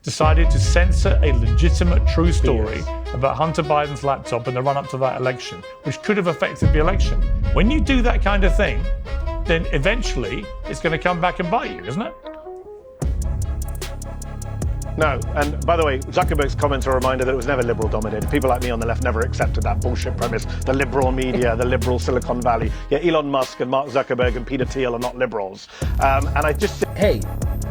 decided to censor a legitimate true story about Hunter Biden's laptop in the run-up to that election, which could have affected the election. When you do that kind of thing, then eventually it's going to come back and bite you, isn't it? No, and by the way, Zuckerberg's comments are a reminder that it was never liberal dominated. People like me on the left never accepted that bullshit premise. The liberal media, the liberal Silicon Valley. Yeah, Elon Musk and Mark Zuckerberg and Peter Thiel are not liberals. And I just... Hey,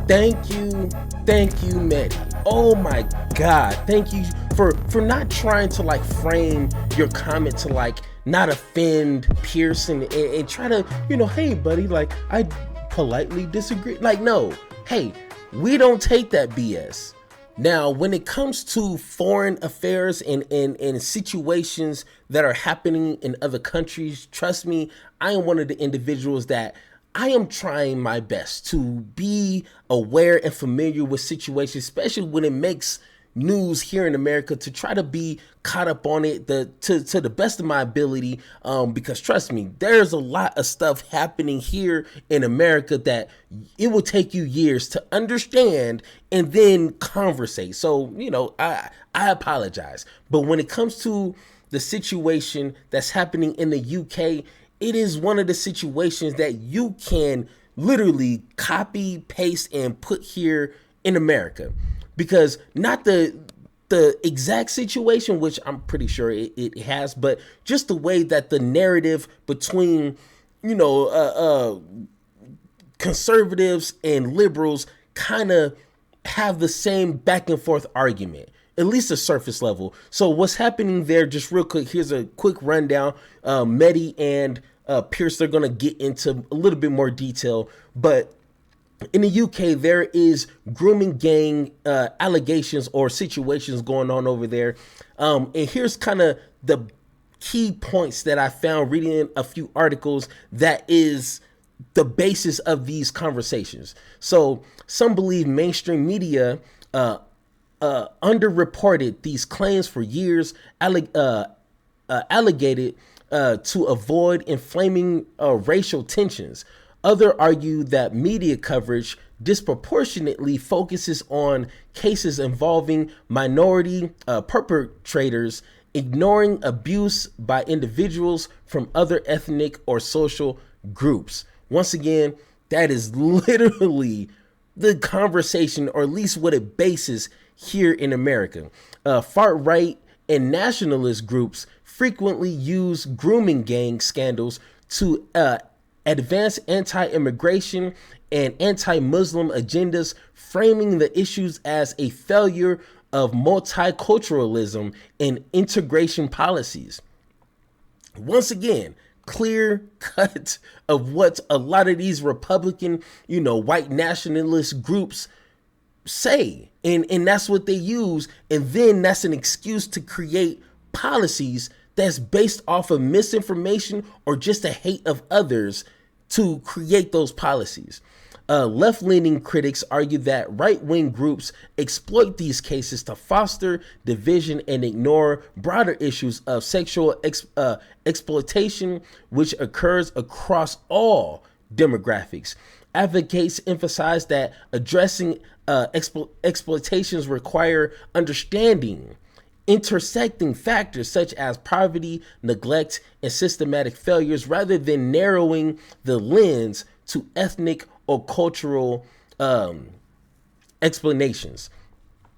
thank you, MEHDI. Oh my God, thank you for not trying to like frame your comment to like not offend Piers and try to, hey buddy, like I politely disagree. Like, no, hey, we don't take that BS. Now, when it comes to foreign affairs and situations that are happening in other countries, trust me, I am one of the individuals that I am trying my best to be aware and familiar with situations, especially when it makes news here in America, to try to be caught up on it to the best of my ability, because trust me, there's a lot of stuff happening here in America that it will take you years to understand and then conversate. So, I apologize. But when it comes to the situation that's happening in the UK, it is one of the situations that you can literally copy, paste, and put here in America. Because not the exact situation, which I'm pretty sure it has, but just the way that the narrative between, conservatives and liberals kind of have the same back and forth argument, at least a surface level. So what's happening there, just real quick, here's a quick rundown. MEHDI and Piers, they're going to get into a little bit more detail, but in the UK, there is grooming gang allegations or situations going on over there. And here's kind of the key points that I found reading a few articles that is the basis of these conversations. So some believe mainstream media underreported these claims for years, alleged to avoid inflaming racial tensions. Others argue that media coverage disproportionately focuses on cases involving minority perpetrators, ignoring abuse by individuals from other ethnic or social groups. Once again, that is literally the conversation, or at least what it bases here in America. Far-right and nationalist groups frequently use grooming gang scandals to advance anti-immigration and anti-Muslim agendas, framing the issues as a failure of multiculturalism and integration policies. Once again, clear cut of what a lot of these Republican, white nationalist groups say. And that's what they use. And then that's an excuse to create policies that's based off of misinformation or just a hate of others to create those policies. Left-leaning critics argue that right-wing groups exploit these cases to foster division and ignore broader issues of sexual exploitation, which occurs across all demographics. Advocates emphasize that addressing exploitations require understanding intersecting factors such as poverty, neglect, and systematic failures, rather than narrowing the lens to ethnic or cultural explanations.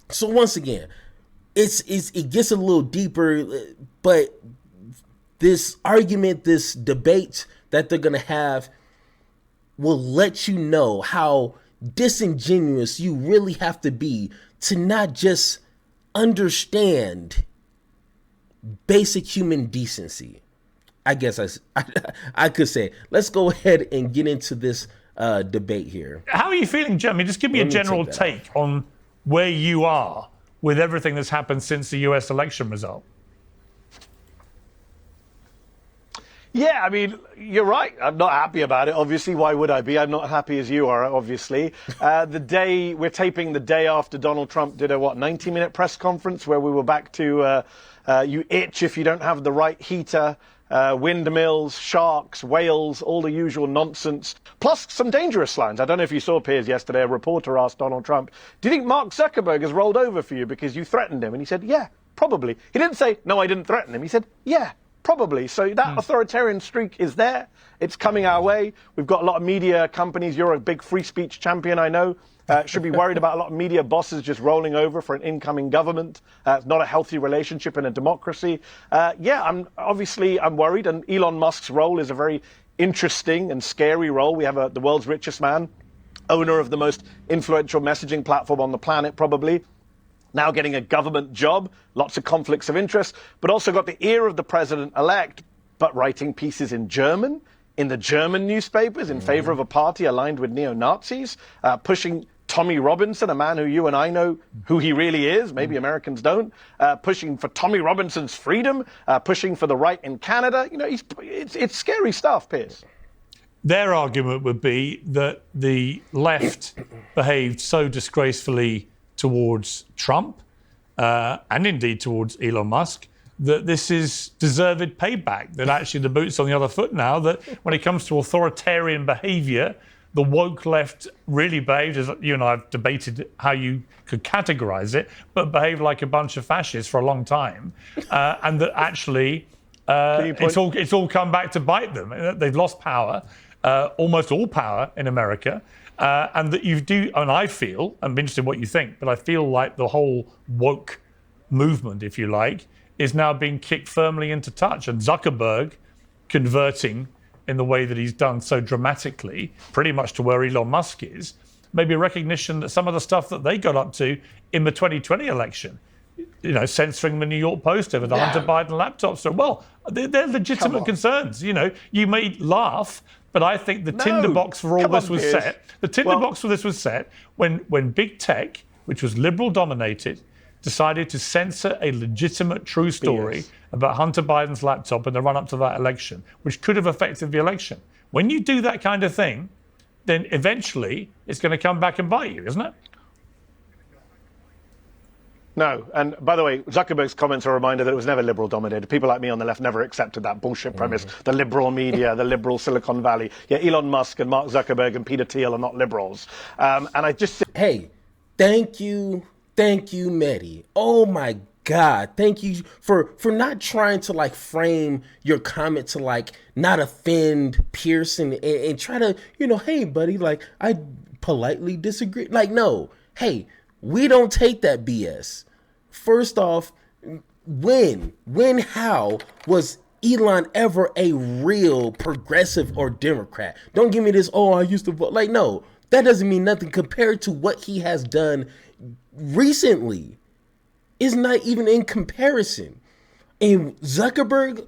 So once again, it gets a little deeper, but this argument, this debate that they're going to have will let you know how disingenuous you really have to be to not just understand basic human decency. I guess I could say. Let's go ahead and get into this debate here. How are you feeling, Jeremy? Just give me a general take on where you are with everything that's happened since the US election result. Yeah, I mean, you're right. I'm not happy about it. Obviously, why would I be? I'm not happy as you are, obviously. We're taping the day after Donald Trump did a 90-minute press conference where we were back to you itch if you don't have the right heater windmills, sharks, whales, all the usual nonsense, plus some dangerous lines. I don't know if you saw, Piers, yesterday, a reporter asked Donald Trump, do you think Mark Zuckerberg has rolled over for you because you threatened him? And he said, yeah, probably. He didn't say, no, I didn't threaten him. He said, yeah, probably. So that authoritarian streak is there. It's coming our way. We've got a lot of media companies. You're a big free speech champion, I know. Should be worried about a lot of media bosses just rolling over for an incoming government. It's not a healthy relationship in a democracy. I'm worried, and Elon Musk's role is a very interesting and scary role. We have the world's richest man, owner of the most influential messaging platform on the planet, probably, now getting a government job, lots of conflicts of interest, but also got the ear of the president-elect, but writing pieces in German, in the German newspapers, in favor of a party aligned with neo-Nazis, pushing Tommy Robinson, a man who you and I know who he really is, maybe Americans don't, pushing for Tommy Robinson's freedom, pushing for the right in Canada. You know, it's scary stuff, Piers. Their argument would be that the left behaved so disgracefully towards Trump and indeed towards Elon Musk that this is deserved payback, that actually the boot's on the other foot now, that when it comes to authoritarian behavior, the woke left really behaved, as you and I have debated how you could categorize it, but behaved like a bunch of fascists for a long time. And that actually it's all come back to bite them. They've lost power, almost all power in America. And that you do, and I feel, I'm interested in what you think, but I feel like the whole woke movement, if you like, is now being kicked firmly into touch. And Zuckerberg converting in the way that he's done so dramatically, pretty much to where Elon Musk is, maybe a recognition that some of the stuff that they got up to in the 2020 election, you know, censoring the New York Post over the Hunter Biden laptop. So, well, they're legitimate concerns. You know, you may laugh, but I think the tinderbox for all this was set. The tinderbox for this was set when big tech, which was liberal dominated, decided to censor a legitimate true story about Hunter Biden's laptop in the run-up to that election, which could have affected the election. When you do that kind of thing, then eventually it's going to come back and bite you, isn't it? No, and by the way, Zuckerberg's comments are a reminder that it was never liberal dominated. People like me on the left never accepted that bullshit premise. The liberal media, the liberal Silicon Valley. Yeah, Elon Musk and Mark Zuckerberg and Peter Thiel are not liberals. And I just... Hey, thank you, MEHDI. Oh my God, thank you for not trying to like frame your comment to like not offend Piers and try to, you know, hey buddy, like I politely disagree. Like, no, hey, we don't take that BS. First off, how was Elon ever a real progressive or Democrat? Don't give me this, oh, I used to vote. Like, no, that doesn't mean nothing compared to what he has done recently. Is not even in comparison. And Zuckerberg,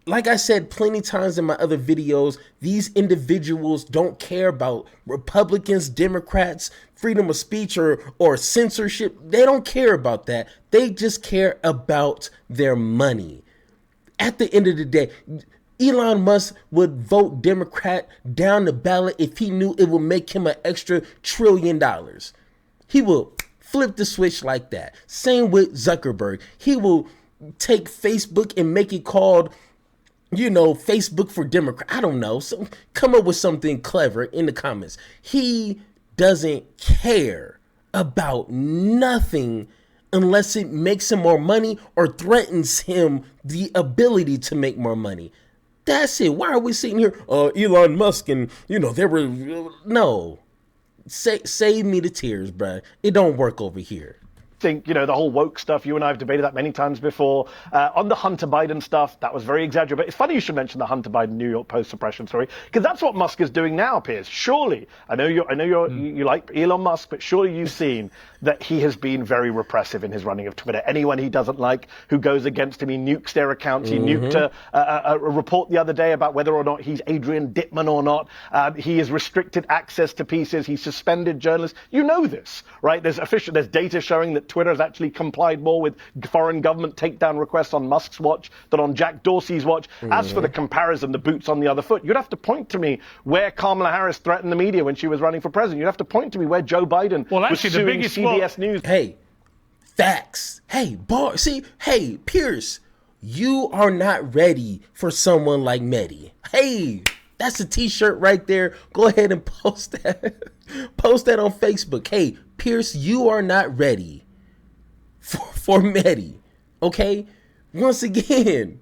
like I said plenty times in my other videos, these individuals don't care about Republicans, Democrats, freedom of speech or censorship. They don't care about that. They just care about their money. At the end of the day, Elon Musk would vote Democrat down the ballot if he knew it would make him an extra $1 trillion. He will flip the switch like that. Same with Zuckerberg. He will take Facebook and make it called, you know, Facebook for Democrat. I don't know. So come up with something clever in the comments. He doesn't care about nothing unless it makes him more money or threatens him the ability to make more money. That's it. Why are we sitting here? Elon Musk and, you know, no. Save me the tears, bruh. It don't work over here. Think, you know, the whole woke stuff, you and I have debated that many times before. On the Hunter Biden stuff, that was very exaggerated. But it's funny you should mention the Hunter Biden New York Post suppression story, because that's what Musk is doing now, Piers. Surely, I know you like Elon Musk, but surely you've seen that he has been very repressive in his running of Twitter. Anyone he doesn't like, who goes against him, he nukes their accounts. He nuked a report the other day about whether or not he's Adrian Dittman or not. He has restricted access to pieces. He suspended journalists. You know this, right? There's data showing that Twitter has actually complied more with foreign government takedown requests on Musk's watch than on Jack Dorsey's watch. As for the comparison, the boot's on the other foot, you'd have to point to me where Kamala Harris threatened the media when she was running for president. You'd have to point to me where Joe Biden was suing CBS News. Hey, facts. Hey, hey, Piers, you are not ready for someone like MEHDI. Hey, that's a t-shirt right there. Go ahead and post that. Post that on Facebook. Hey, Piers, you are not ready for MEHDI. Okay? Once again,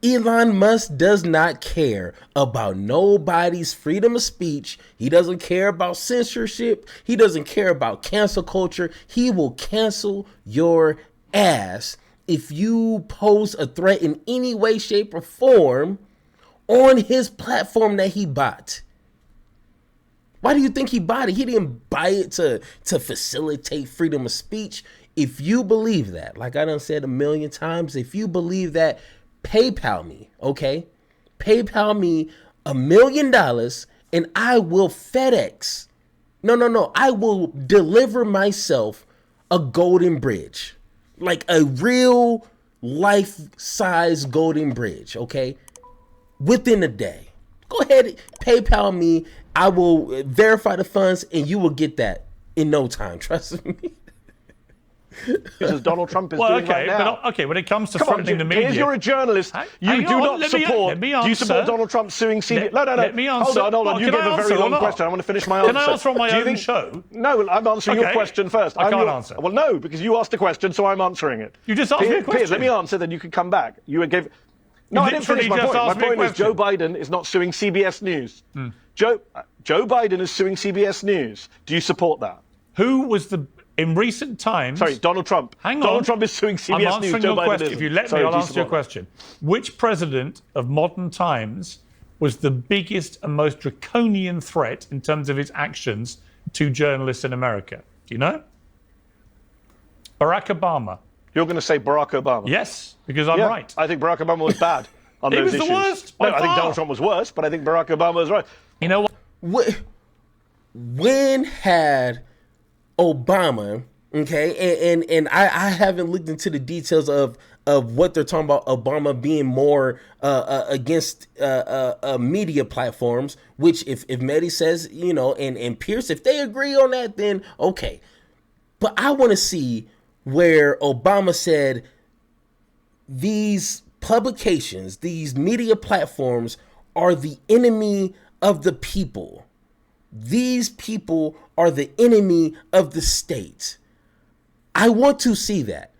Elon Musk does not care about nobody's freedom of speech. He doesn't care about censorship. He doesn't care about cancel culture. He will cancel your ass if you pose a threat in any way, shape, or form on his platform that he bought. Why do you think he bought it? He didn't buy it to facilitate freedom of speech. If you believe that, like I done said a million times, if you believe that, PayPal me, okay? PayPal me $1 million and I will FedEx. No. I will deliver myself a golden bridge. Like a real life-size golden bridge, okay? Within a day. Go ahead, PayPal me. I will verify the funds and you will get that in no time. Trust me. As Donald Trump is doing right now. But when it comes to threatening the media, you're a journalist. You do not support. Do you support Donald Trump suing CBS? No. Let me answer. Hold on. You gave a very long question. I want to finish my answer. Can I answer on my own show? No, I'm answering your question first. I can't answer. Well, no, because you asked a question, so I'm answering it. You just asked me a question. Piers, let me answer, then you can come back. You gave. No, I didn't finish my point. My point is Joe Biden is not suing CBS News. Joe Biden is suing CBS News. Do you support that? Who was the... In recent times... Sorry, Donald Trump. Hang on. Donald Trump is suing CBS News. Joe Biden isn't. If you let me, I'll answer your question. Which president of modern times was the biggest and most draconian threat in terms of his actions to journalists in America? Do you know? Barack Obama. You're going to say Barack Obama? Yes, because I'm right. I think Barack Obama was bad on those issues. He was the worst, by far. I think Donald Trump was worse, but I think Barack Obama was right. You know what? When had Obama, okay, and I haven't looked into the details of what they're talking about Obama being more against media platforms, which if MEHDI says, and Piers, if they agree on that, then okay. But I want to see where Obama said these publications, these media platforms are the enemy of the people. These people are the enemy of the state. I want to see that.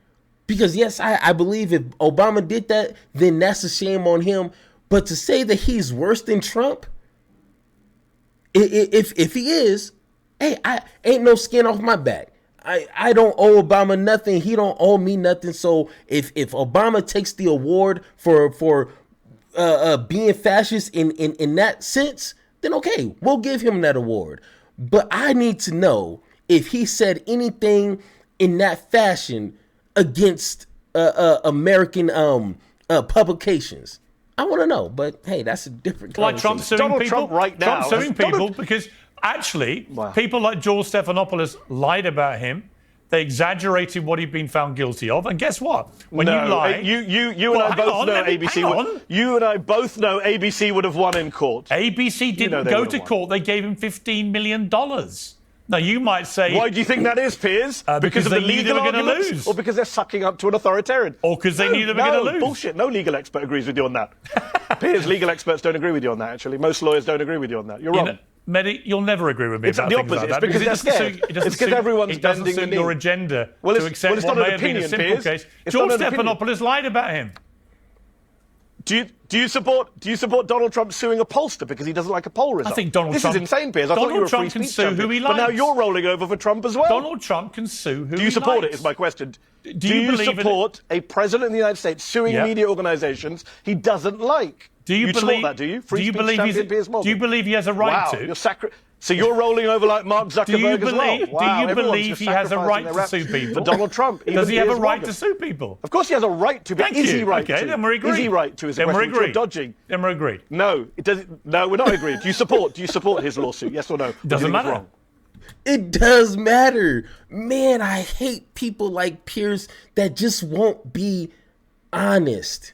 Because yes, I believe if Obama did that, then that's a shame on him. But to say that he's worse than Trump, if he is, hey, I ain't no skin off my back. I don't owe Obama nothing. He don't owe me nothing. So if Obama takes the award for being fascist in that sense, then okay, we'll give him that award. But I need to know if he said anything in that fashion against American publications. I want to know. But hey, that's a different conversation. Like Trump suing Donald people? Trump right now. Trump suing people because actually people like George Stephanopoulos lied about him. They exaggerated what he'd been found guilty of, and guess what? When you lie, you and I both know ABC. You and I both know ABC would have won in court. ABC didn't go to court. They gave him $15 million. Now you might say, why do you think that is, Piers? Because of they the knew they legal were going to arguments, lose, or because they're sucking up to an authoritarian, or because they knew they were going to lose. Bullshit. No legal expert agrees with you on that. Piers, legal experts don't agree with you on that. Actually, most lawyers don't agree with you on that. You're wrong. MEHDI, you'll never agree with me it's about the things opposite. like that. It's because they're scared. It's because everyone's bending the knee. It doesn't suit your agenda to accept what may have been a simple case. George Stephanopoulos lied about him. Do you support Donald Trump suing a pollster because he doesn't like a poll result? I think Donald Trump. This is insane, Piers. I thought you were a free speech champion, who he likes. but now you're rolling over for Trump as well. Donald Trump can sue who he likes. Do you support it? Is my question. Do you support a president of the United States suing media organisations he doesn't like? Do you support that? Do you? Free speech champion Piers Morgan. Do you believe he has a right to? So you're rolling over like Mark Zuckerberg as well. Wow, do you believe he has a right to sue people? For Donald Trump. Does he have a right to sue people? Of course he has a right to, but is he right to? Okay, then we're agreed. Is he right to? Is the question you're dodging? Then we're agreed. No, it doesn't. No, we're not agreed. Do you support his lawsuit? Yes or no? Doesn't matter. It does matter. Man, I hate people like Piers that just won't be honest.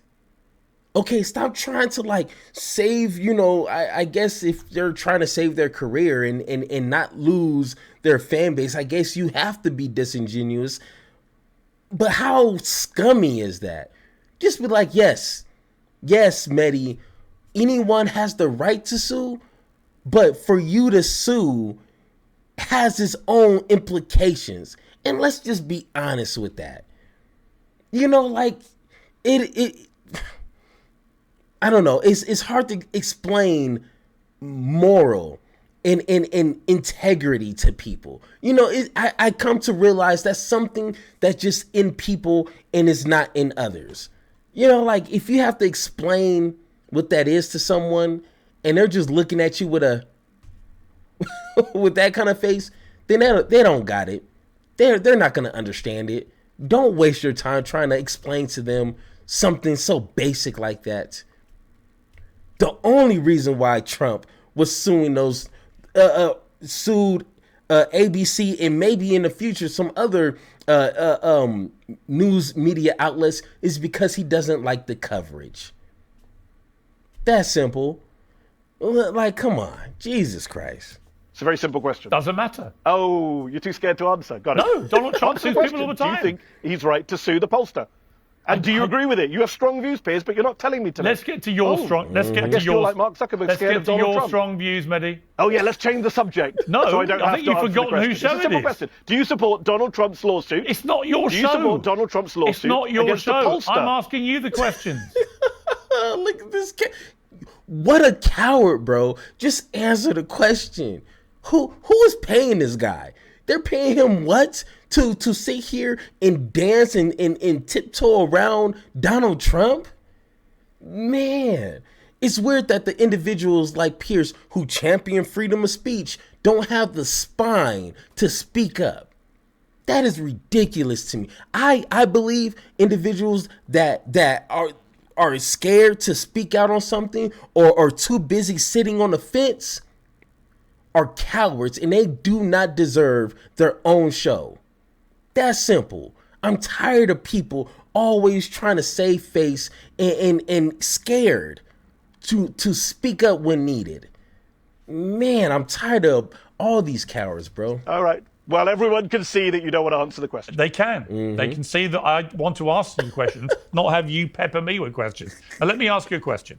Okay, stop trying to save, I guess if they're trying to save their career and not lose their fan base, I guess you have to be disingenuous. But how scummy is that? Just be like, yes, MEHDI, anyone has the right to sue, but for you to sue has its own implications. And let's just be honest with that. You know, like, it I don't know. It's hard to explain moral and integrity to people. You know, I come to realize that's something that's just in people and is not in others. You know, like, if you have to explain what that is to someone and they're just looking at you with a with that kind of face, then they don't got it. They're not going to understand it. Don't waste your time trying to explain to them something so basic like that. The only reason why Trump was suing sued ABC and maybe in the future some other news media outlets is because he doesn't like the coverage. That's simple. Like, come on, Jesus Christ. It's a very simple question. Doesn't matter. Oh, you're too scared to answer. Got it. No, Donald Trump Answer the sues people all the question. time. Do you think he's right to sue the pollster? And do you agree with it? You have strong views, Piers, but you're not telling me today. Let's get to your strong. Let's get I to guess you're your. like Mark Zuckerberg, Let's scared get of to Donald your Trump. strong views, MEHDI. Oh yeah, let's change the subject. No, so I don't I have think to you've answer the forgotten question. whose show It's a simple it is. question. Do you support Donald Trump's lawsuit? It's not your Do show. you support Donald Trump's lawsuit? It's not your against show. the pollster? I'm asking you the questions. Look at this kid. What a coward, bro. Just answer the question. Who is paying this guy? They're paying him what? To sit here and dance and tiptoe around Donald Trump? Man, it's weird that the individuals like Piers who champion freedom of speech don't have the spine to speak up. That is ridiculous to me. I believe individuals that are scared to speak out on something or are too busy sitting on the fence are cowards and they do not deserve their own show. That's simple. I'm tired of people always trying to save face and scared to speak up when needed. Man, I'm tired of all these cowards, bro. All right. Well, everyone can see that you don't want to answer the question. They can. Mm-hmm. They can see that I want to ask you questions, not have you pepper me with questions. Now, let me ask you a question.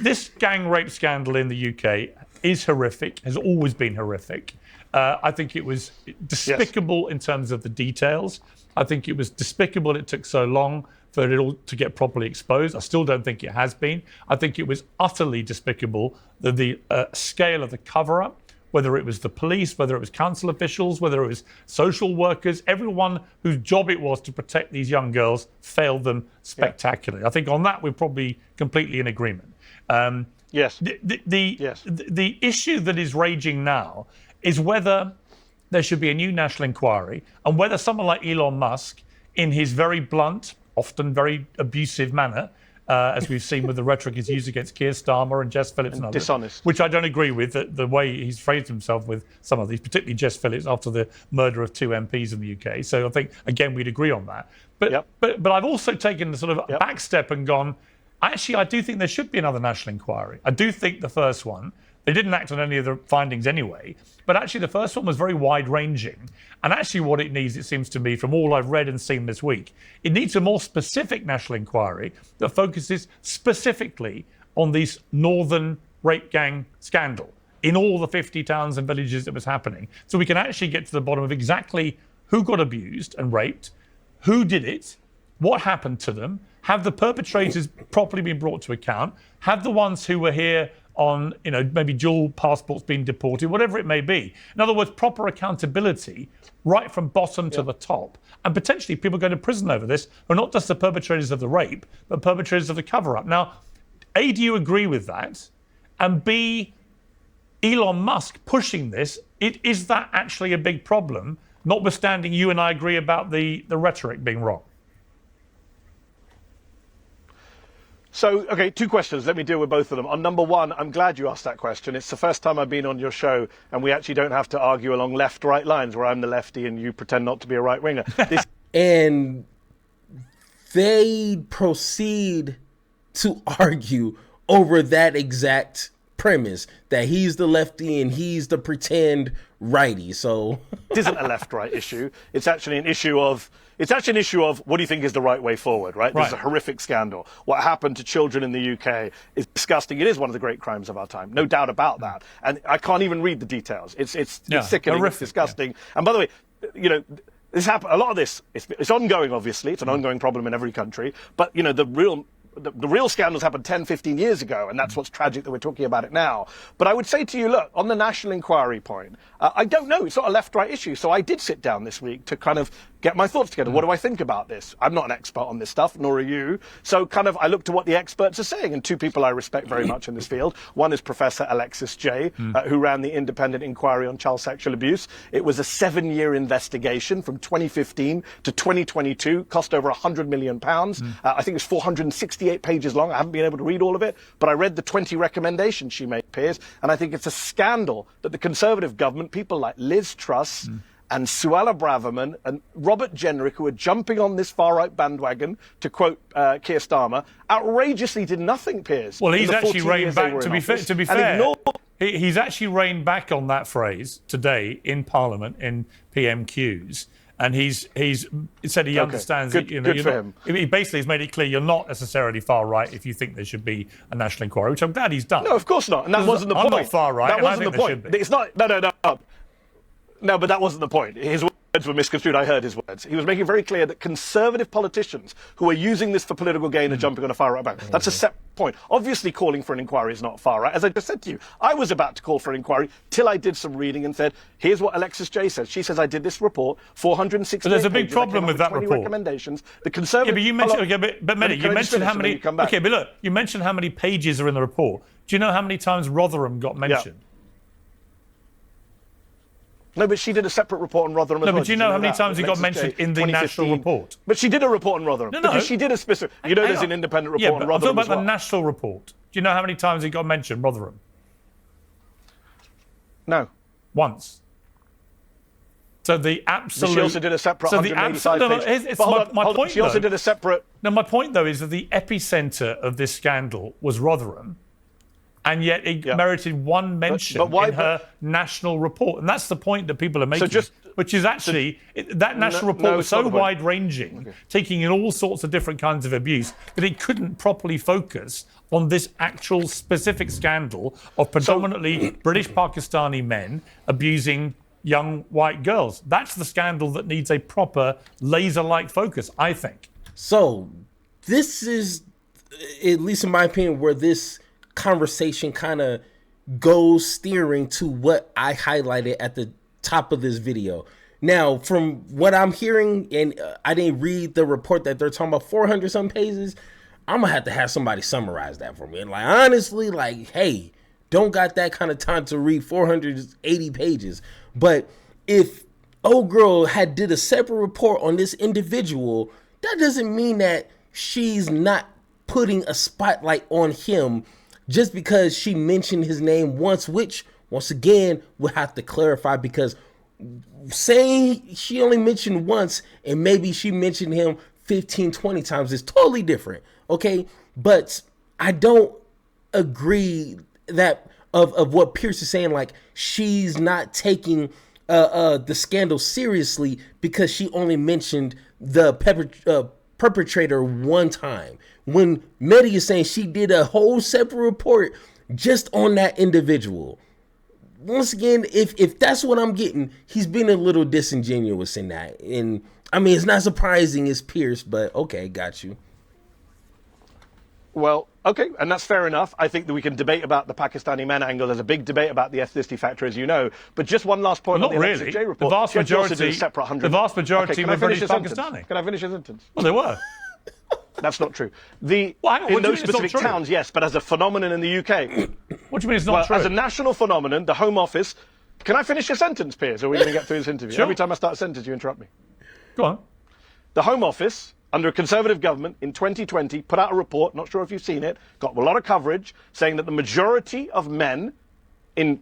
This gang rape scandal in the UK is horrific, has always been horrific. I think it was despicable in terms of the details. I think it was despicable it took so long for it all to get properly exposed. I still don't think it has been. I think it was utterly despicable, the scale of the cover-up, whether it was the police, whether it was council officials, whether it was social workers, everyone whose job it was to protect these young girls failed them spectacularly. I think on that we're probably completely in agreement. Yes. The issue that is raging now is whether there should be a new national inquiry and whether someone like Elon Musk, in his very blunt, often very abusive manner, as we've seen with the rhetoric he's used against Keir Starmer and Jess Phillips and others, dishonest. which I don't agree with, the way he's phrased himself with some of these, particularly Jess Phillips after the murder of 2 MPs in the UK. So I think, again, we'd agree on that. But I've also taken the sort of back step and gone, actually, I do think there should be another national inquiry. I do think the first one, they didn't act on any of the findings anyway, but actually the first one was very wide-ranging. And actually what it needs, it seems to me, from all I've read and seen this week, it needs a more specific national inquiry that focuses specifically on this northern rape gang scandal in all the 50 towns and villages that was happening. So we can actually get to the bottom of exactly who got abused and raped, who did it, what happened to them, have the perpetrators properly been brought to account, have the ones who were here on, maybe dual passports being deported, whatever it may be. In other words, proper accountability right from bottom to the top. And potentially people go to prison over this who are not just the perpetrators of the rape, but perpetrators of the cover-up. Now, A, do you agree with that? And B, Elon Musk pushing this, is that actually a big problem, notwithstanding you and I agree about the rhetoric being wrong? So, okay, 2 questions. Let me deal with both of them. On number 1, I'm glad you asked that question. It's the first time I've been on your show, and we actually don't have to argue along left-right lines, where I'm the lefty and you pretend not to be a right-winger. And they proceed to argue over that exact premise that he's the lefty and he's the pretend righty. So it isn't a left-right issue. It's actually an issue of what do you think is the right way forward, right? This is a horrific scandal. What happened to children in the UK is disgusting. It is one of the great crimes of our time, no doubt about that. And I can't even read the details. It's sickening, horrific, it's disgusting. Yeah. And by the way, you know, this happened. A lot of this, it's ongoing. Obviously, it's an ongoing problem in every country. But you know, the real scandals happened 10, 15 years ago, and that's what's tragic that we're talking about it now. But I would say to you, look, on the national inquiry point, I don't know. It's not a left-right issue. So I did sit down this week to kind of get my thoughts together. What do I think about this? I'm not an expert on this stuff, nor are you. So kind of I looked at what the experts are saying, and two people I respect very much in this field. One is Professor Alexis Jay, who ran the independent inquiry on child sexual abuse. It was a 7-year investigation from 2015 to 2022, cost over £100 million. I think it was 468 pages long. I haven't been able to read all of it, but I read the 20 recommendations she made, Piers, and I think it's a scandal that the Conservative government, people like Liz Truss, and Suella Braverman and Robert Jenrick, who are jumping on this far-right bandwagon, to quote Keir Starmer, outrageously did nothing, Piers. Well, he's actually reined back, to be fair, he's actually reined back on that phrase today in Parliament, in PMQs, and he's said he understands it. You know, good for him. He basically has made it clear you're not necessarily far-right if you think there should be a national inquiry, which I'm glad he's done. No, of course not, and that wasn't the point. I'm not far-right, that wasn't and I think the point. there should be. It's not, no. No, but that wasn't the point. His words were misconstrued. I heard his words. He was making very clear that Conservative politicians who are using this for political gain are jumping on a far-right bank. That's a set point. Obviously, calling for an inquiry is not far-right. As I just said to you, I was about to call for an inquiry till I did some reading and said, here's what Alexis Jay says. She says, I did this report, 460 But there's a big problem with that report. Recommendations. The Conservative... Yeah, but you mentioned, but Mehdi, you mentioned how many... Okay, but look, you mentioned how many pages are in the report. Do you know how many times Rotherham got mentioned? Yeah. No, but she did a separate report on Rotherham as well. No, but do you know how many times it got mentioned in the national report? But she did a report on Rotherham. No. Because she did a specific... You know there's an independent report on Rotherham I'm talking as about well. the national report. Do you know how many times it got mentioned, Rotherham? No. Once. So the absolute... She also did a separate 185 pages. My point, she also did a separate... No, my point, though, is that the epicenter of this scandal was Rotherham, and yet it merited one mention in her national report. And that's the point that people are making, which is actually that national report was so wide-ranging, taking in all sorts of different kinds of abuse, that it couldn't properly focus on this actual specific scandal of predominantly British Pakistani men abusing young white girls. That's the scandal that needs a proper laser-like focus, I think. So this is, at least in my opinion, where this conversation kind of goes steering to what I highlighted at the top of this video. Now, from what I'm hearing, and I didn't read the report that they're talking about, 400 some pages, I'm gonna have to have somebody summarize that for me. And like, honestly, like, hey, don't got that kind of time to read 480 pages. But if old girl had did a separate report on this individual, that doesn't mean that she's not putting a spotlight on him just because she mentioned his name once, which, once again, we'll have to clarify, because saying she only mentioned once and maybe she mentioned him 15, 20 times is totally different, okay? But I don't agree that of what Piers is saying, like she's not taking the scandal seriously because she only mentioned the perpetrator one time. When MEHDI is saying she did a whole separate report just on that individual. Once again, if that's what I'm getting, he's been a little disingenuous in that. And I mean, it's not surprising it's Piers, but okay, got you. Well, okay, and that's fair enough. I think that we can debate about the Pakistani men angle. There's a big debate about the ethnicity factor, as you know. But just one last point on the Alexis Jay report. The vast majority were British Pakistani. Can I finish a sentence? Well, they were. That's not true. In those specific towns, yes, but as a phenomenon in the UK. What do you mean it's not true? As a national phenomenon, the Home Office... Can I finish a sentence, Piers, or are we going to get through this interview? Sure. Every time I start a sentence, you interrupt me. Go on. The Home Office, under a Conservative government in 2020, put out a report, not sure if you've seen it, got a lot of coverage, saying that the majority of men in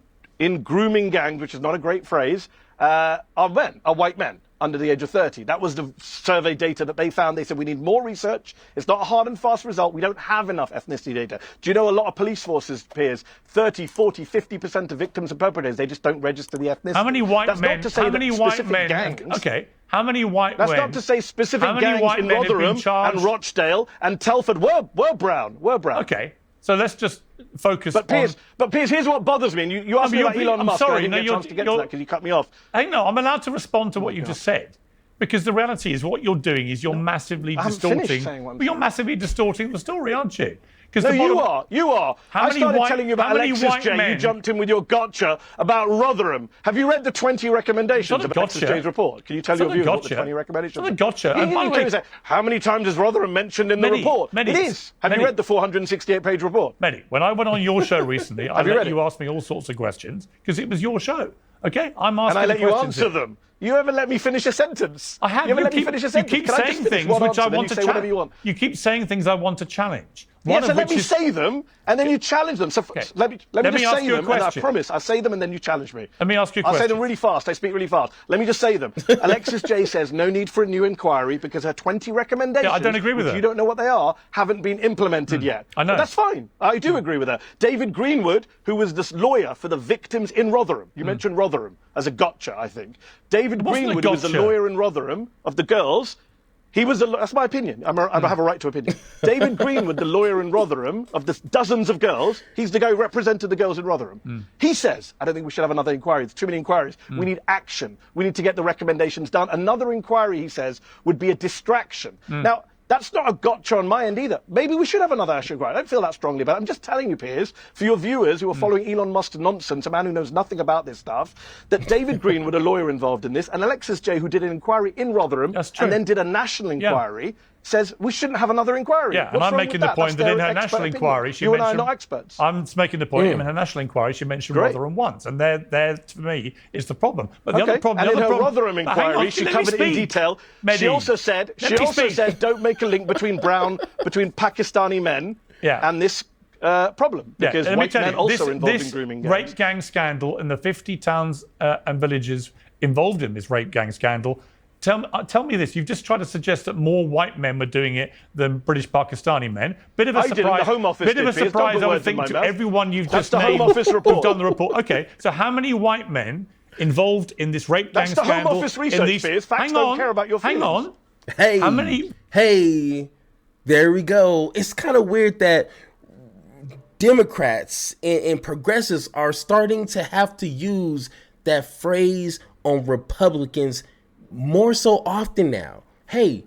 grooming gangs, which is not a great phrase, are white men. under the age of 30. That was the survey data that they found. They said we need more research. It's not a hard and fast result. We don't have enough ethnicity data. Do you know a lot of police forces, Piers, 30, 40, 50% of victims and perpetrators, they just don't register the ethnicity. How many white That's men? Not to say how many white specific men? Gangs, okay. How many white That's men? not to say specific how many gangs white in men have been Rotherham charged? and Rochdale and Telford were brown. Okay. So let's just focus but Piers, on... But Piers, here's what bothers me. And you asked me about Elon Musk. Sorry, I didn't get a chance to get to that because you cut me off. Hang on, I'm allowed to respond to what you just said. Because the reality is what you're doing is you're massively distorting... You're massively distorting the story, aren't you? No, you are. I started telling you about Alexis J. You jumped in with your gotcha about Rotherham. Have you read the 20 recommendations of Alexis J's report? Can you tell your viewers what the 20 recommendations are? It's not a gotcha. And by the way, how many times is Rotherham mentioned in the report? It is. Have you read the 468-page report? Mehdi, when I went on your show recently, I let you ask me all sorts of questions because it was your show. Okay? I'm asking and I let you questions answer them. You ever let me finish a sentence? I have. You ever let me finish a sentence? You keep saying things which I want to challenge. You keep saying things I want to challenge. Yeah, so let me say them, and then you challenge them. So let me just say them, and I promise, I say them, and then you challenge me. Let me ask you a question. I'll say them really fast. I speak really fast. Let me just say them. Alexis J says no need for a new inquiry because her 20 recommendations, I don't agree with her. You don't know what they are, haven't been implemented yet. I know. But that's fine. I do agree with her. David Greenwood, who was this lawyer for the victims in Rotherham. You mentioned Rotherham as a gotcha, I think. David Greenwood, who was a lawyer in Rotherham of the girls. He was that's my opinion. I have a right to opinion. David Greenwood, the lawyer in Rotherham, of the dozens of girls, he's the guy who represented the girls in Rotherham. He says, I don't think we should have another inquiry. There's too many inquiries. We need action. We need to get the recommendations done. Another inquiry, he says, would be a distraction. Now, that's not a gotcha on my end either. Maybe we should have another action inquiry. I don't feel that strongly about it. I'm just telling you, Piers, for your viewers who are following Elon Musk's nonsense, a man who knows nothing about this stuff, that David Greenwood, a lawyer involved in this, and Alexis J, who did an inquiry in Rotherham and then did a national inquiry, says we shouldn't have another inquiry. Yeah, and I'm making the point that in her national inquiry, she mentioned... You and I are not experts. I'm making the point in her national inquiry, she mentioned Rotherham once, and there, for me, is the problem. But the other problem... And in her Rotherham inquiry, she covered it in detail. She also said, don't make a link between Pakistani men and this problem, because white men also involved in grooming gangs. Rape gang scandal in the 50 towns and villages involved in this rape gang scandal. Tell me this. You've just tried to suggest that more white men were doing it than British Pakistani men. Bit of a surprise. The Home Office bit of a surprise, I would think, to everyone you've just named. That's the Home Office report. Who've done the report. Okay, so how many white men involved in this rape gang scandal? That's the Home Office research, Piers. Facts don't care about your feelings. Hang on. Hey. How many? Hey. There we go. It's kind of weird that Democrats and progressives are starting to have to use that phrase on Republicans more so often now. Hey,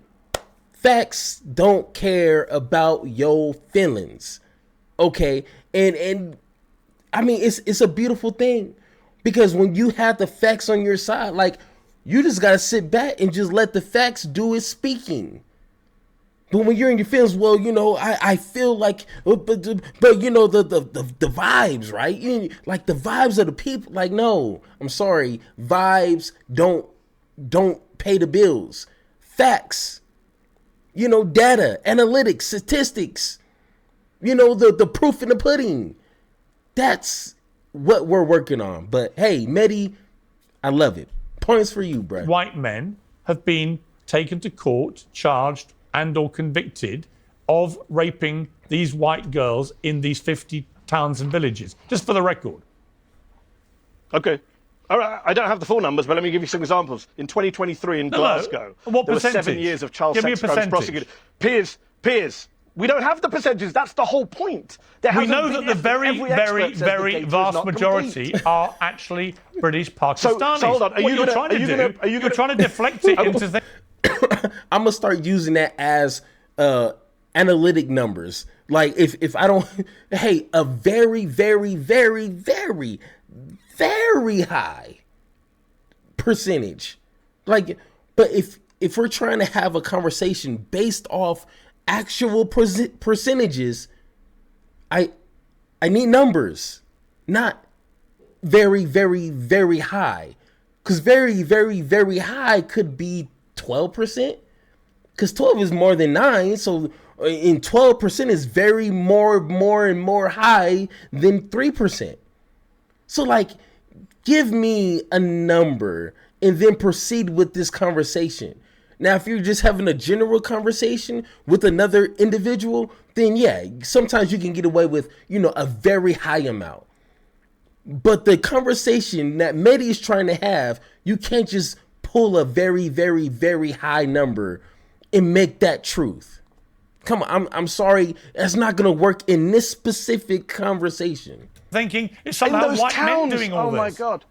facts don't care about your feelings. Okay? And I mean, it's a beautiful thing, because when you have the facts on your side, like, you just gotta sit back and just let the facts do its speaking. But when you're in your feelings, well, you know, I feel like, but you know, the vibes, right? Like the vibes of the people. Like, no, I'm sorry, vibes don't pay the bills. Facts, you know, data, analytics, statistics, you know, the proof in the pudding. That's what we're working on. But hey, MEHDI, I love it. Points for you, bro. White men have been taken to court, charged and or convicted of raping these white girls in these 50 towns and villages, just for the record. Okay. All right, I don't have the full numbers, but let me give you some examples. In 2023 in Glasgow, what there were percentage? 7 years of child Give sex me a crimes percentage. prosecuted. Piers, we don't have the percentages. That's the whole point. We know that the very vast majority are actually British Pakistanis. So hold on. You're trying to deflect it into things. I'm gonna start using that as analytic numbers. Like if I don't, hey, a very high percentage. Like, but if we're trying to have a conversation based off actual percentages, I need numbers, not very high, because very high could be 12%, because 12 is more than 9. So in 12% is very more high than 3%. So like, give me a number and then proceed with this conversation. Now, if you're just having a general conversation with another individual, then yeah, sometimes you can get away with, a very high amount. But the conversation that MEHDI is trying to have, you can't just pull a very, very, very high number and make that truth. Come on, I'm sorry, that's not going to work in this specific conversation. Thinking it's somehow white men doing all this. Oh my God.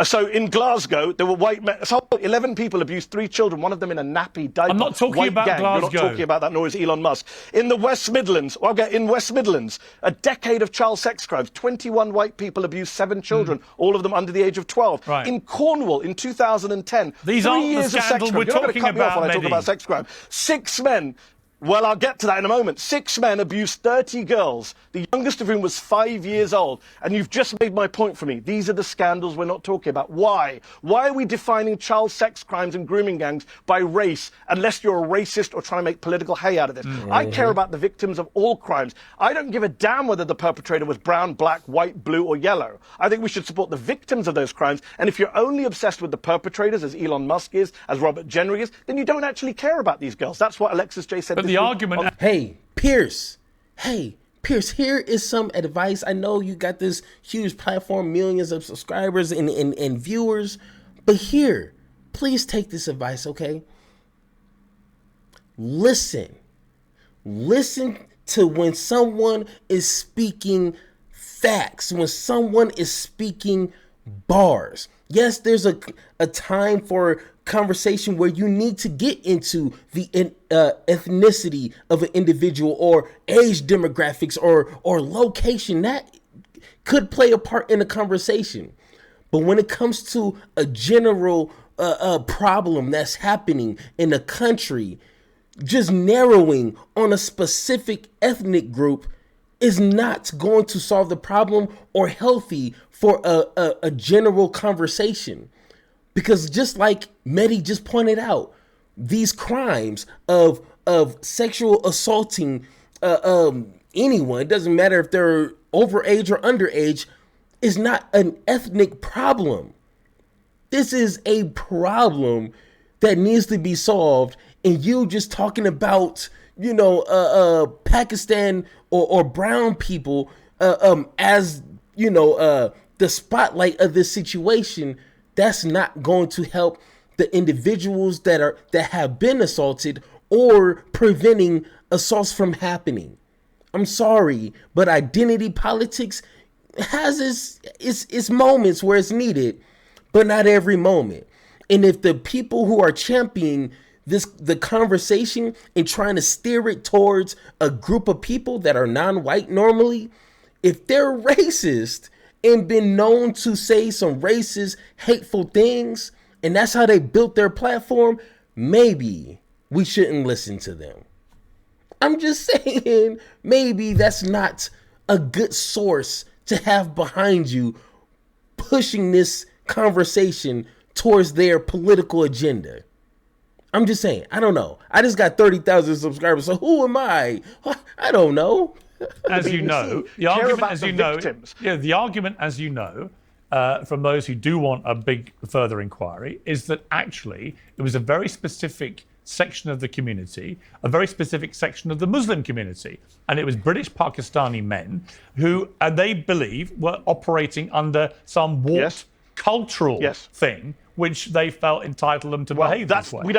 So in Glasgow, there were white men. So 11 people abused 3 children, one of them in a nappy diaper. I'm not talking white about gang. Glasgow. You're not talking about that, nor is Elon Musk. In the West Midlands, in West Midlands, a decade of child sex crimes. 21 white people abused 7 children, all of them under the age of 12. Right. In Cornwall, in 2010, these 3 aren't years the of sex scandal crime. we're You're not going to talking cut me off about, when I talk MEHDI. about sex crime. 6 men. Well, I'll get to that in a moment. 6 men abused 30 girls, the youngest of whom was 5 years old. And you've just made my point for me. These are the scandals we're not talking about. Why? Why are we defining child sex crimes and grooming gangs by race, unless you're a racist or trying to make political hay out of this? I care about the victims of all crimes. I don't give a damn whether the perpetrator was brown, black, white, blue, or yellow. I think we should support the victims of those crimes. And if you're only obsessed with the perpetrators, as Elon Musk is, as Robert Jenry is, then you don't actually care about these girls. That's what Alexis J said. But the argument... Hey, Piers, here is some advice. I know you got this huge platform, millions of subscribers and viewers, but here, please take this advice, okay? Listen to when someone is speaking facts, when someone is speaking bars. Yes, there's a time for conversation where you need to get into the ethnicity of an individual or age demographics or location. That could play a part in a conversation. But when it comes to a general problem that's happening in a country, just narrowing on a specific ethnic group is not going to solve the problem or healthy for a general conversation. Because just like MEHDI just pointed out, these crimes of sexual assaulting anyone, it doesn't matter if they're overage or underage, is not an ethnic problem. This is a problem that needs to be solved. And you just talking about, Pakistan or brown people as, the spotlight of this situation, that's not going to help the individuals that have been assaulted or preventing assaults from happening. I'm sorry, but identity politics has its moments where it's needed, but not every moment. And if the people who are championing the conversation and trying to steer it towards a group of people that are non-white normally, if they're racist and been known to say some racist, hateful things, and that's how they built their platform, maybe we shouldn't listen to them. I'm just saying, maybe that's not a good source to have behind you pushing this conversation towards their political agenda. I'm just saying, I don't know. I just got 30,000 subscribers, so who am I? I don't know. As you know, the argument, as you know, from those who do want a big further inquiry, is that actually it was a very specific section of the community, a very specific section of the Muslim community, and it was British Pakistani men who they believe were operating under some warped cultural thing, which they felt entitled them to behave this way.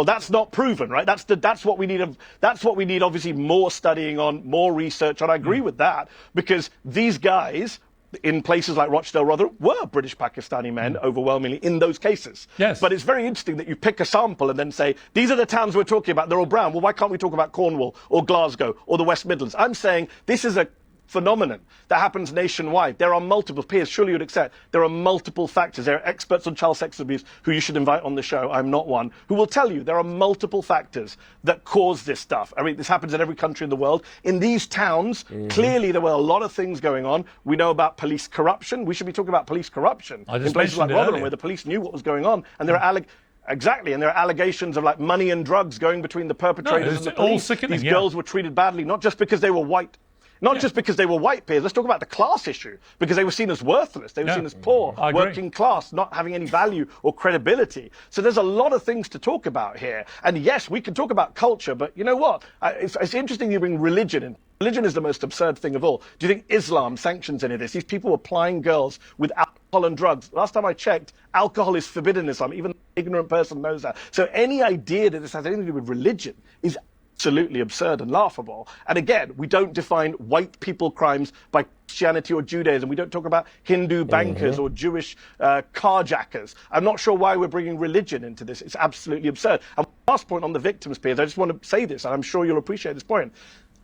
That's not proven, right? That's what we need. That's what we need. Obviously, more studying on, more research, and I agree with that, because these guys in places like Rochdale, rather, were British Pakistani men overwhelmingly in those cases. Yes. But it's very interesting that you pick a sample and then say, these are the towns we're talking about. They're all brown. Well, why can't we talk about Cornwall or Glasgow or the West Midlands? I'm saying this is a phenomenon that happens nationwide. There are multiple, Piers, surely you'd accept, there are multiple factors. There are experts on child sex abuse who you should invite on the show, I'm not one, who will tell you there are multiple factors that cause this stuff. I mean, this happens in every country in the world. In these towns, clearly there were a lot of things going on. We know about police corruption. We should be talking about police corruption in places like Rotherham, where the police knew what was going on, and there are Exactly, and there are allegations of like money and drugs going between the perpetrators and the police. All sickening, These girls were treated badly, not just because they were white. Not just because they were white, Piers. Let's talk about the class issue, because they were seen as worthless. They were seen as poor, working class, not having any value or credibility. So there's a lot of things to talk about here. And yes, we can talk about culture, but you know what? It's interesting you bring religion in. Religion is the most absurd thing of all. Do you think Islam sanctions any of this? These people were plying girls with alcohol and drugs. Last time I checked, alcohol is forbidden in Islam. Even an ignorant person knows that. So any idea that this has anything to do with religion is absolutely absurd and laughable. And again, we don't define white people crimes by Christianity or Judaism. We don't talk about Hindu bankers or Jewish carjackers. I'm not sure why we're bringing religion into this. It's absolutely absurd. And last point on the victims, Piers, I just want to say this, and I'm sure you'll appreciate this point.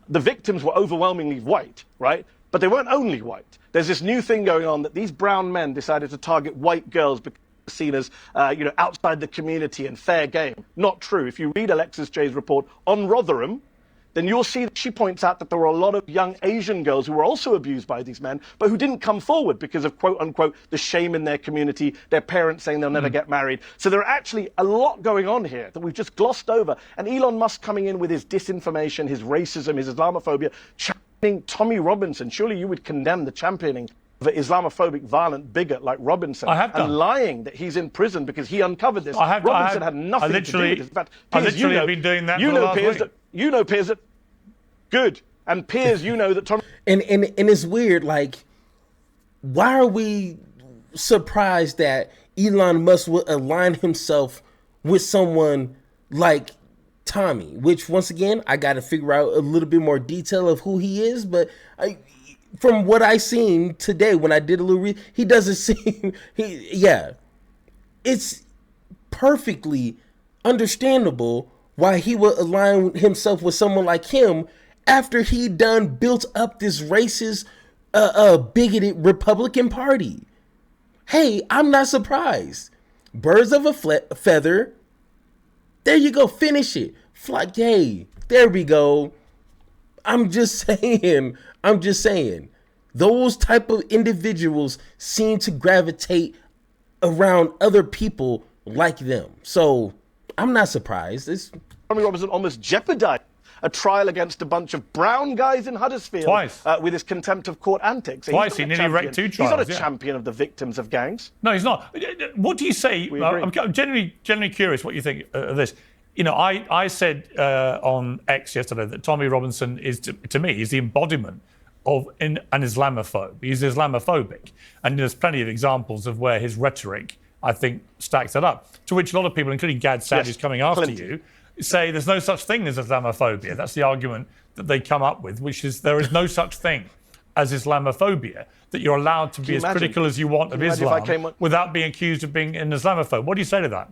The victims were overwhelmingly white, right? But they weren't only white. There's this new thing going on that these brown men decided to target white girls because seen as outside the community and fair game. Not true. If you read Alexis Jay's report on Rotherham, then you'll see that she points out that there were a lot of young Asian girls who were also abused by these men, but who didn't come forward because of, quote unquote, the shame in their community, their parents saying they'll never get married. So there are actually a lot going on here that we've just glossed over. And Elon Musk coming in with his disinformation, his racism, his Islamophobia, championing Tommy Robinson. Surely you would condemn the championing of an Islamophobic, violent bigot like Robinson, and lying that he's in prison because he uncovered this. Robinson had nothing to do with this. In fact, Piers, I literally have been doing that for the last week. You know, Piers, that good. And Piers, you know that Tom. And it's weird, like, why are we surprised that Elon Musk would align himself with someone like Tommy? Which, once again, I got to figure out a little bit more detail of who he is, but from what I seen today, when I did a little he doesn't seem, it's perfectly understandable why he would align himself with someone like him after he done built up this racist, bigoted Republican Party. Hey, I'm not surprised. Birds of a feather. There you go. Finish it. Fly. Hey, there we go. I'm just saying. Those type of individuals seem to gravitate around other people like them. So I'm not surprised. Tommy Robinson almost jeopardized a trial against a bunch of brown guys in Huddersfield with his contempt of court antics. Twice, he nearly wrecked 2 trials. He's not a champion of the victims of gangs. No, he's not. What do you say? I'm genuinely curious what you think of this. You know, I said on X yesterday that Tommy Robinson is, to me, is the embodiment of an Islamophobe. He's Islamophobic. And there's plenty of examples of where his rhetoric, I think, stacks that up. To which a lot of people, including Gad Saad, who's coming after you, say there's no such thing as Islamophobia. That's the argument that they come up with, which is there is no such thing as Islamophobia, that you're allowed to be as critical as you want of Islam without being accused of being an Islamophobe. What do you say to that?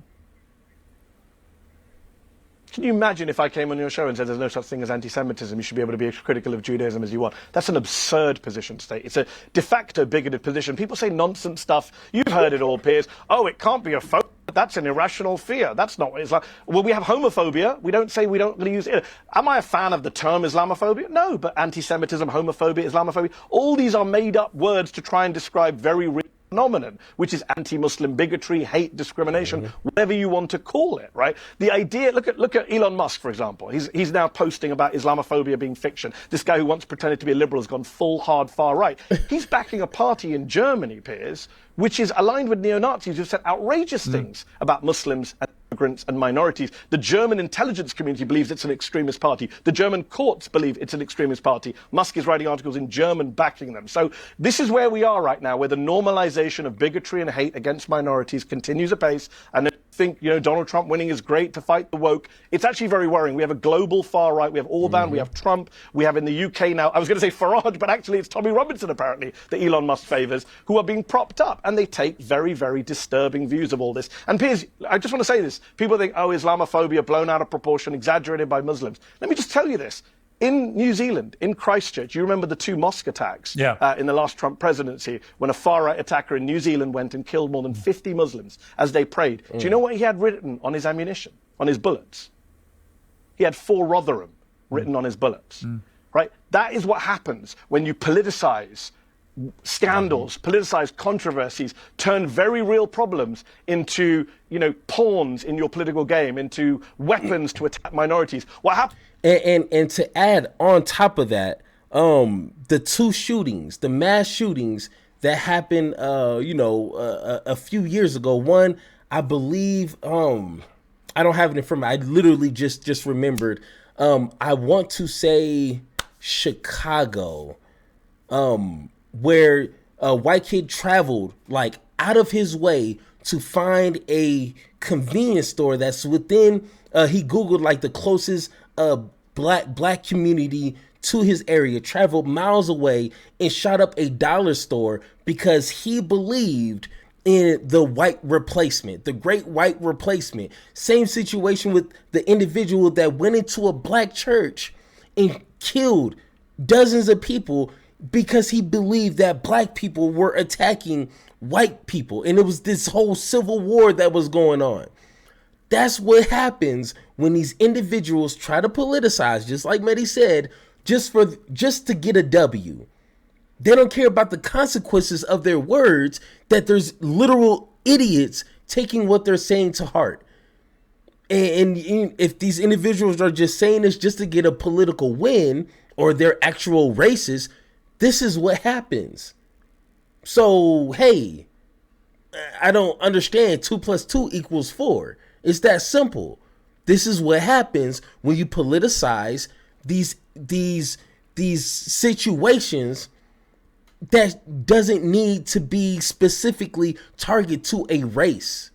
Can you imagine if I came on your show and said there's no such thing as anti-Semitism, you should be able to be as critical of Judaism as you want? That's an absurd position to take. It's a de facto bigoted position. People say nonsense stuff. You've heard it all, Piers. Oh, it can't be a phobia. That's an irrational fear. That's not what it's like. Well, we have homophobia. We don't say we don't really use it. Am I a fan of the term Islamophobia? No, but anti-Semitism, homophobia, Islamophobia, all these are made up words to try and describe very real phenomenon, which is anti-Muslim bigotry, hate, discrimination, whatever you want to call it, right? The idea, look at Elon Musk, for example. He's now posting about Islamophobia being fiction. This guy who once pretended to be a liberal has gone full hard far right. He's backing a party in Germany, Piers, which is aligned with neo-Nazis who've said outrageous things about Muslims and immigrants and minorities. The German intelligence community believes it's an extremist party. The German courts believe it's an extremist party. Musk is writing articles in German backing them. So this is where we are right now, where the normalization of bigotry and hate against minorities continues apace. And I think, Donald Trump winning is great to fight the woke. It's actually very worrying. We have a global far right. We have Orban. We have Trump. We have in the UK now, I was going to say Farage, but actually it's Tommy Robinson, apparently, that Elon Musk favors, who are being propped up. And they take very, very disturbing views of all this. And Piers, I just want to say this. People think, oh, Islamophobia blown out of proportion, exaggerated by Muslims. Let me just tell you this. In New Zealand, in Christchurch, you remember the 2 mosque attacks in the last Trump presidency, when a far-right attacker in New Zealand went and killed more than 50 Muslims as they prayed. Do you know what he had written on his ammunition, on his bullets? He had 4 Rotherham written on his bullets, right? That is what happens when you politicize scandals, politicize controversies, turn very real problems into, pawns in your political game, into weapons to attack minorities. What happened? And to add on top of that, the two shootings, the mass shootings that happened, a few years ago. One, I believe, I don't have it in front of me. I literally just remembered. I want to say Chicago, where a white kid traveled like out of his way to find a convenience store that's within. He Googled like the closest black community to his area, traveled miles away, and shot up a dollar store because he believed in the white replacement, the great white replacement. Same situation with the individual that went into a black church and killed dozens of people because he believed that black people were attacking white people. And it was this whole civil war that was going on. That's what happens when these individuals try to politicize, just like MEHDI said, just to get a W. They don't care about the consequences of their words, that there's literal idiots taking what they're saying to heart. And if these individuals are just saying this just to get a political win, or they're actual racist, this is what happens. So, hey, I don't understand 2 + 2 = 4. It's that simple. This is what happens when you politicize these situations that doesn't need to be specifically targeted to a race.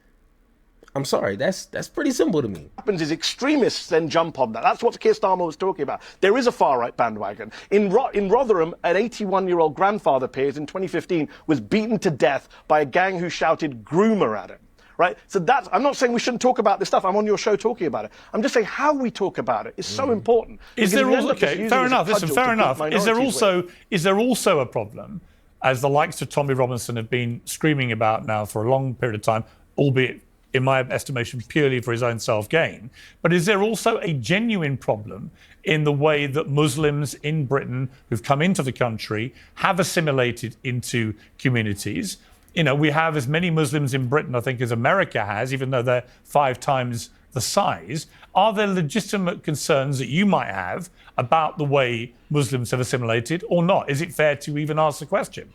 I'm sorry, that's pretty simple to me. What happens is extremists then jump on that. That's what Keir Starmer was talking about. There is a far-right bandwagon. In Rotherham, an 81-year-old grandfather, Piers, in 2015, was beaten to death by a gang who shouted "groomer" at him. Right? So that's, I'm not saying we shouldn't talk about this stuff. I'm on your show talking about it. I'm just saying how we talk about it is so important. Is there also, okay, fair enough. Listen, fair enough. Is there also a problem, as the likes of Tommy Robinson have been screaming about now for a long period of time, albeit in my estimation purely for his own self-gain, but is there also a genuine problem in the way that Muslims in Britain who've come into the country have assimilated into communities? You know, we have as many Muslims in Britain, I think, as America has, even though they're 5 times the size. Are there legitimate concerns that you might have about the way Muslims have assimilated or not? Is it fair to even ask the question?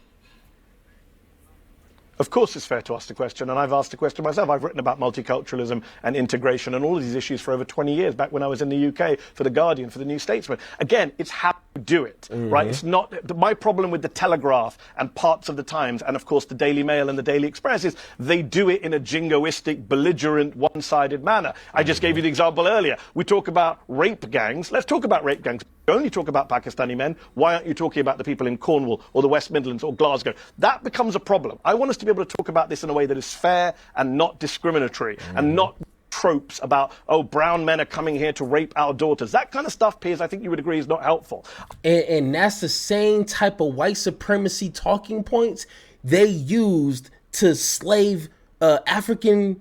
Of course it's fair to ask the question, and I've asked the question myself. I've written about multiculturalism and integration and all of these issues for over 20 years, back when I was in the UK for The Guardian, for The New Statesman. Again, it's how you do it, right? It's not my problem with The Telegraph and parts of The Times, and of course the Daily Mail and the Daily Express, is they do it in a jingoistic, belligerent, one-sided manner. I just gave you the example earlier. We talk about rape gangs. Let's talk about rape gangs. You only talk about Pakistani men. Why aren't you talking about the people in Cornwall or the West Midlands or Glasgow? That becomes a problem. I want us to be able to talk about this in a way that is fair and not discriminatory and not tropes about, oh, brown men are coming here to rape our daughters. That kind of stuff, Piers, I think you would agree is not helpful. And that's the same type of white supremacy talking points they used to slave African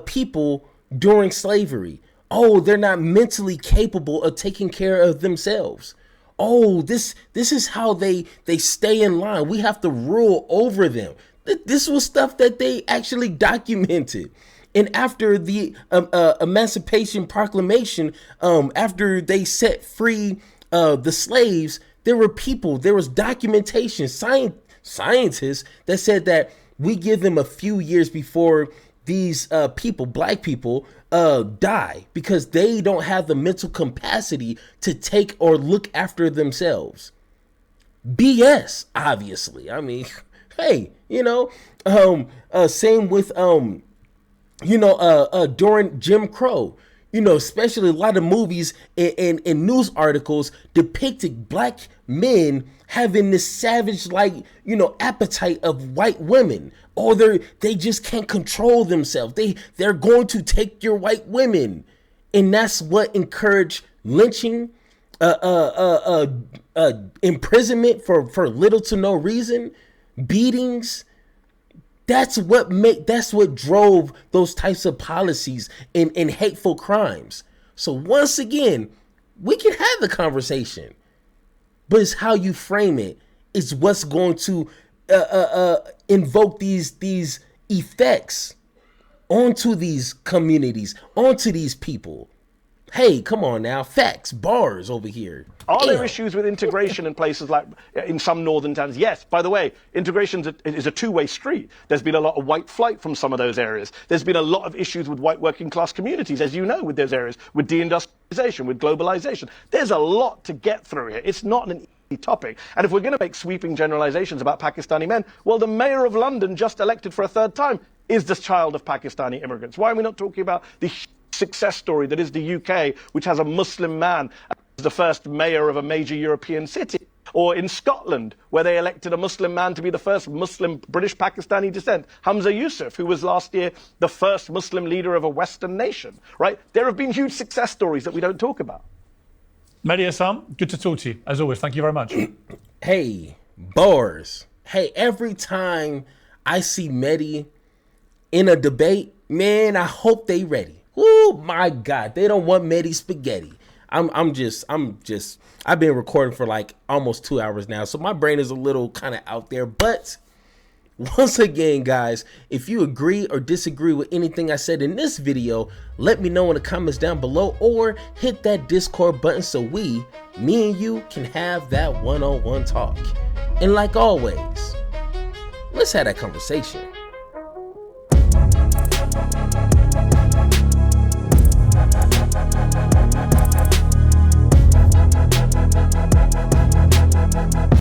people during slavery. Oh, they're not mentally capable of taking care of themselves. Oh, this is how they stay in line. We have to rule over them. This was stuff that they actually documented. And after the Emancipation Proclamation, after they set free the slaves, there was documentation, scientists that said that we give them a few years before these people, black people, die because they don't have the mental capacity to take or look after themselves. BS, obviously. I mean, hey, same with, during Jim Crow, especially a lot of movies and news articles depicted black men having this savage, appetite of white women. Or they just can't control themselves. They're going to take your white women. And that's what encouraged lynching, imprisonment for little to no reason, beatings. That's what drove those types of policies and hateful crimes. So once again, we can have the conversation, but it's how you frame it is what's going to invoke these effects onto these communities, onto these people. Hey, come on now. Facts, bars over here. Are there Damn. issues with integration in places like, are there issues with integration in places like in some northern towns? Yes. By the way, integration is a two-way street. There's been a lot of white flight from some of those areas. There's been a lot of issues with white working class communities, as you know, with those areas, with deindustrialization, with globalization. There's a lot to get through here. It's not an easy topic. And if we're going to make sweeping generalizations about Pakistani men, well, the mayor of London, just elected for a third time, is the child of Pakistani immigrants. Why are we not talking about the success story that is the UK, which has a Muslim man as the first mayor of a major European city? Or in Scotland, where they elected a Muslim man to be the first Muslim British Pakistani descent, Hamza Yusuf, who was last year the first Muslim leader of a Western nation, right? There have been huge success stories that we don't talk about. Mehdi Assam, good to talk to you. As always, thank you very much. Hey, bars. Hey, every time I see Mehdi in a debate, man, I hope they ready. Oh my God, they don't want Mehdi spaghetti. I've been recording for like almost 2 hours now, so my brain is a little kind of out there. But once again, guys, if you agree or disagree with anything I said in this video, let me know in the comments down below, or hit that Discord button so me and you can have that one-on-one talk. And like always, let's have that conversation.